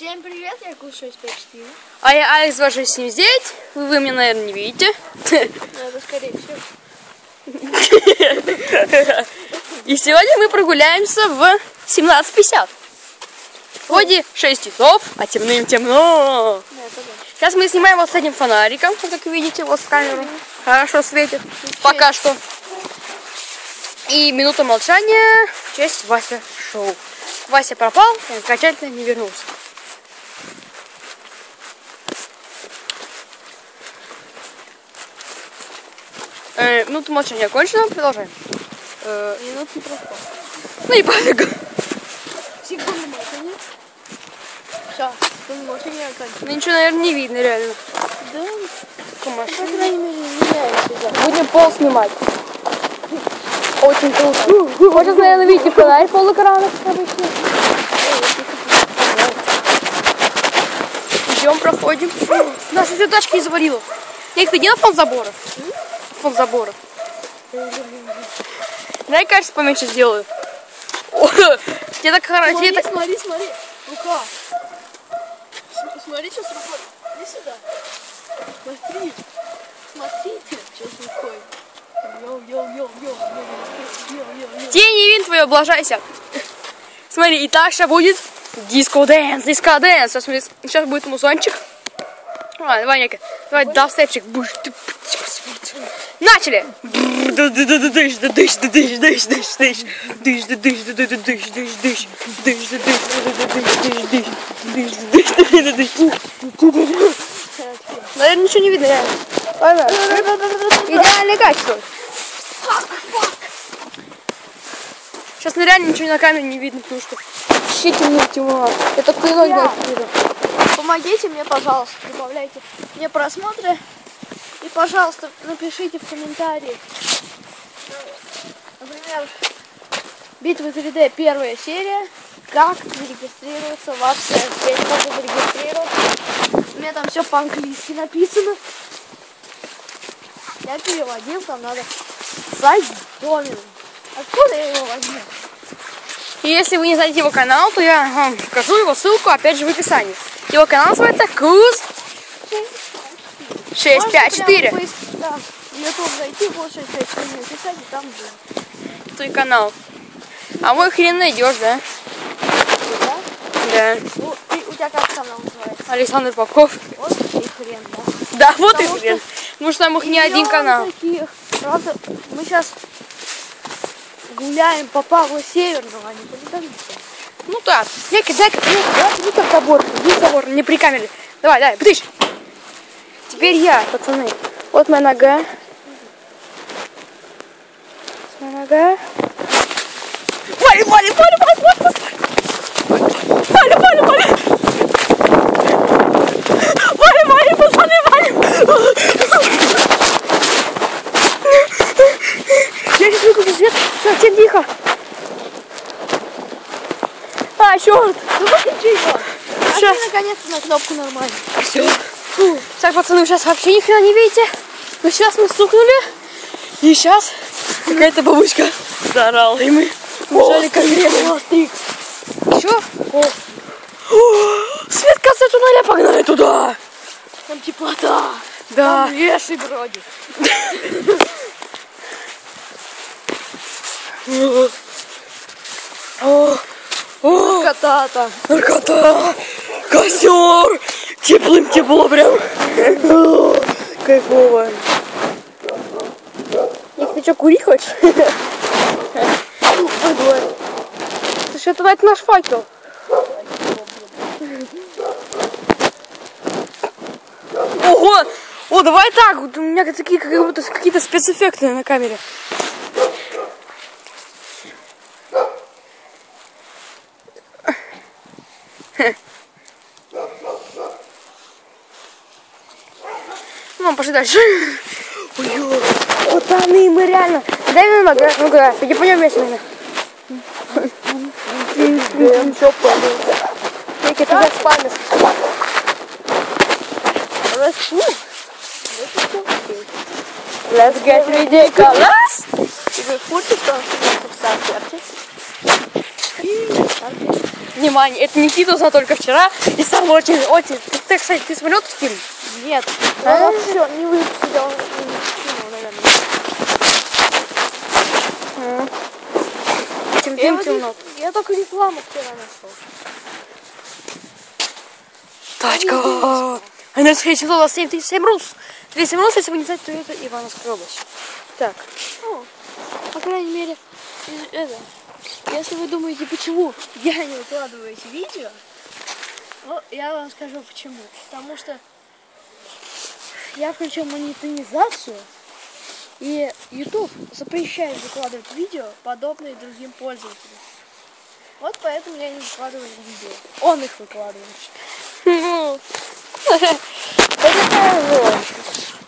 Всем привет, я кушаю SP4. А я Алекс 269. Вы меня, наверное, не видите. Это скорее всего. И сегодня мы прогуляемся в 17:50. Вроде 6 часов, а темным темно. Сейчас мы снимаем вот с этим фонариком, как видите, вот в камеру. Хорошо светит. Пока что. И минута молчания в честь Вася шоу. Вася пропал и окончательно не вернулся. Минута молчания окончена, продолжаем. Минут не прошло. Ну и пофиг. Секунду молчания. Все, секунду молчания окончена. Ну ничего, наверное, не видно реально. Да, По по крайней мере, не меняется. Будем пол снимать. Очень круто. Вот сейчас, наверное, видите фонарь полуэкрана обычно. Идем, проходим. Наша все тачки не заварила. Я их видела фон забора. Фон забора. Дай, кажется, поменьше сделаю. Тебе так хорошо. Смотри, рука. Смотри, что с рукой. Иди сюда. Смотрите, что с рукой. Йоу. Тебе не видно твое, облажайся. Смотри, и так сейчас будет диско-дэнс. Сейчас будет музончик. Давай, Нека. Давай, дабстепчик. Начали! Наверное, ничего не видно, реально. Идеальное качество. Сейчас реально ничего на камере не видно, потому что вообще темно. Я только ноги вижу. Помогите мне, пожалуйста, добавляйте мне просмотры. И, пожалуйста, напишите в комментарии. Например, битвы 3D первая серия. Как зарегистрироваться в AdSense. Я не могу зарегистрироваться. У меня там все по-английски написано. Я переводил, там надо сайт домен. Откуда я его возьму? И если вы не знаете его канал, то я вам покажу его ссылку опять же в описании. Его канал называется Куз 654. Да, в YouTube зайти, вот 654 написать, и там будет. Твой канал. А мой хрен найдешь, да? Да? Да. Ну, у тебя как канал называется? Александр Попков. Вот и хрен, да? Да, вот Потому и хрен. Потому что там их не один канал. Таких. Правда, мы сейчас гуляем по Павла Северного, а не по Ледовитому. Ну так. Дай-ка, иди как забор. Иди забор, не при камере. Давай, пытыш. Теперь я, пацаны. Вот моя нога. Моя нога. Вали! Вали, пацаны, валим! Я сейчас выключу свет. Все, всем тихо. А, черт! Сейчас. Наконец-то на кнопку нормально. Все. Так, пацаны, вы сейчас вообще ни хрена не видите. Но сейчас мы стукнули. И сейчас какая-то бабушка заорала. И мы бежали к конкретно. Что? Свет конца туннеля, погнали туда. Там теплота. Да. Там леший бродит. Наркота-то. Наркота. Костер. Теплым тепло прям. Кайфово. Ник, ты что, курить хочешь? Слушай, это наш факел. Ого! О, давай так. Вот у меня такие как будто какие-то спецэффекты на камере. Ну, пошли дальше. Ой, пацаны, мы реально. Дай мне нога. Ну-ка, иди пойдем вместе, наверное. Ничего, понял. Ты сейчас спамишь. Let's get ridiculous. Ты в курсе, что он в старте? Внимание, это Никита узнал только вчера. И сам очень... Ты, кстати, ты смотрел этот фильм? Нет. Я все, не выпустил, он не наверное. Темно. Я только рекламу вчера нашел. Тачка! Она сходит 37 рус. 37 рус, если вы не знаете, то это Ивановская область. Так. Ну, по крайней мере, если вы думаете, почему я не выкладываю эти видео, ну, я вам скажу почему. Потому что я включил монетизацию, и YouTube запрещает выкладывать видео, подобные другим пользователям. Вот поэтому я не выкладываю видео. Он их выкладывает.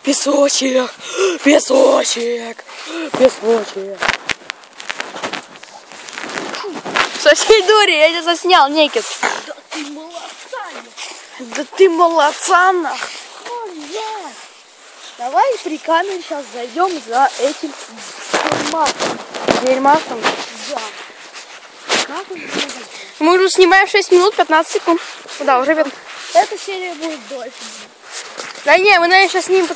Песочек! Песочек! Песочек! Соседь дури, я тебя заснял, Никит. Да ты молодцаня! Да ты молодцана! Давай при камере сейчас зайдем за этим дерьмаком. Дерьмаком? Да. Как он называется? Мы уже снимаем 6 минут 15 секунд. Да, уже видно. Эта серия будет дольше. Да не, мы, наверное, сейчас снимем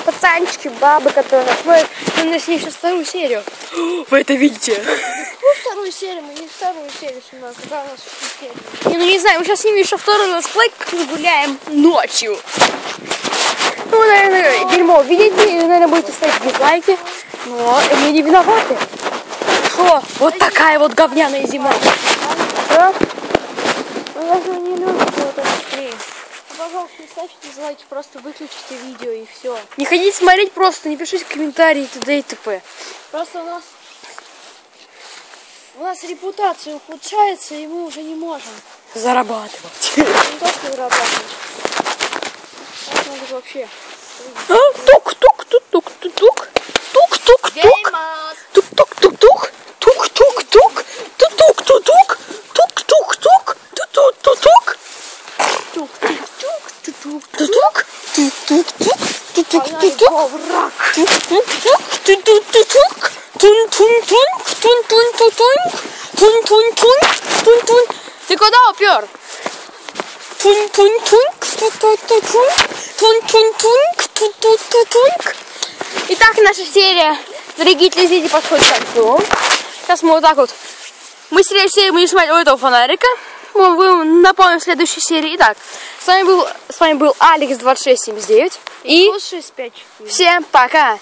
пацанчики, бабы, которые смотрят. Мы снимем сейчас вторую серию. Вы это видите? Ну, вторую серию, мы не вторую серию снимаем, когда у нас серия. Не, ну не знаю, мы сейчас снимем еще второй летсплей, как мы гуляем ночью. Ну, наверное, дерьмо видите, и, наверное, будете ставить дизлайки. Но мы не виноваты. Что? Вот такая вот говняная зима. Да? Мы даже не любим вот это стрим. Пожалуйста, не ставьте дизлайки, просто выключите видео и все. Не ходите смотреть просто, не пишите комментарии и т.д. и т.п. Просто у нас репутация ухудшается, и мы уже не можем Зарабатывать. не то, что зарабатывать. Нас надо вообще. Тук-тук-тук-тук-тук. Тук-тук-тук. Геймас! Тук-тук-тук-тук. Тук-тук-тук. Тук-тук-тук. Тук-тук-тук. Тук-тук-тук. Тук-тук-тук-тук. Тук. Тук-тук-тук. Тук-тук-тук. Враг! Тук-тук-тук. Тук-тук-тук. Тун-тун-тун. Тун-тун-тун-тун. Тун-тун-тун. Тун-тун. Ты куда упер? Тун-тун-тун. Тун-тун-тун. Тун-тун-тун. Тун-тун-тун. Итак, наша серия, дорогие телезрители, подходит к концу. Сейчас мы вот так вот. Мы следующую серию будем снимать у этого фонарика. Мы будем напомним в следующей серии. Итак, с вами был Алекс 2679. И Слушай, 5-4. всем пока!